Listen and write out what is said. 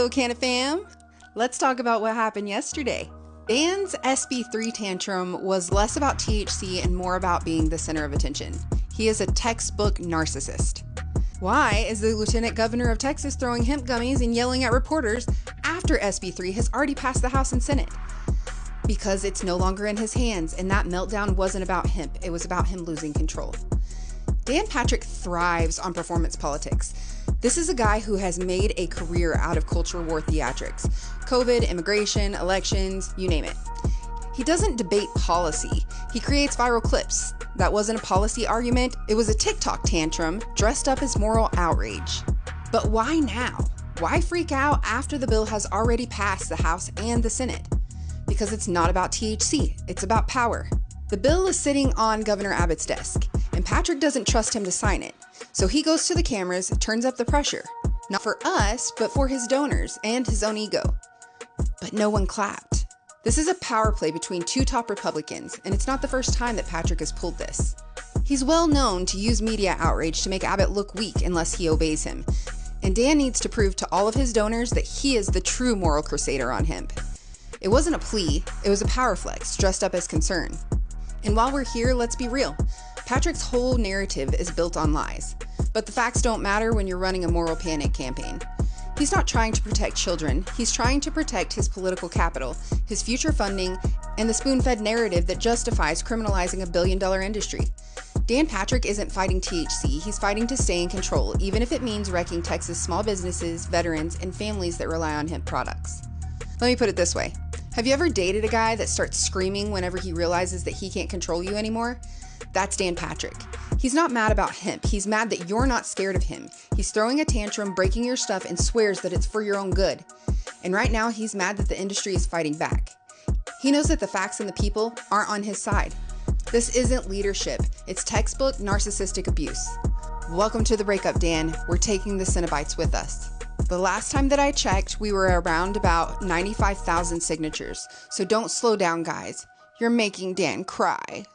Hello, Canna fam. Let's talk about what happened yesterday. Dan's SB3 tantrum was less about THC and more about being the center of attention. He is a textbook narcissist. Why is the Lieutenant Governor of Texas throwing hemp gummies and yelling at reporters after SB3 has already passed the House and Senate? Because it's no longer in his hands, and that meltdown wasn't about hemp, it was about him losing control. Dan Patrick thrives on performance politics. This is a guy who has made a career out of culture war theatrics. COVID, immigration, elections, you name it. He doesn't debate policy. He creates viral clips. That wasn't a policy argument, it was a TikTok tantrum dressed up as moral outrage. But why now? Why freak out after the bill has already passed the House and the Senate? Because it's not about THC, it's about power. The bill is sitting on Governor Abbott's desk, and Patrick doesn't trust him to sign it. So he goes to the cameras, turns up the pressure. Not for us, but for his donors and his own ego. But no one clapped. This is a power play between two top Republicans, and it's not the first time that Patrick has pulled this. He's well known to use media outrage to make Abbott look weak unless he obeys him. And Dan needs to prove to all of his donors that he is the true moral crusader on hemp. It wasn't a plea, it was a power flex dressed up as concern. And while we're here, let's be real. Patrick's whole narrative is built on lies. But the facts don't matter when you're running a moral panic campaign. He's not trying to protect children, he's trying to protect his political capital, his future funding, and the spoon-fed narrative that justifies criminalizing a billion-dollar industry. Dan Patrick isn't fighting THC, he's fighting to stay in control, even if it means wrecking Texas small businesses, veterans, and families that rely on hemp products. Let me put it this way. Have you ever dated a guy that starts screaming whenever he realizes that he can't control you anymore? That's Dan Patrick. He's not mad about hemp, he's mad that you're not scared of him. He's throwing a tantrum, breaking your stuff, and swears that it's for your own good. And right now, he's mad that the industry is fighting back. He knows that the facts and the people aren't on his side. This isn't leadership, it's textbook narcissistic abuse. Welcome to the breakup, Dan. We're taking the Cenobites with us. The last time that I checked, we were around about 95,000 signatures. So don't slow down, guys. You're making Dan cry.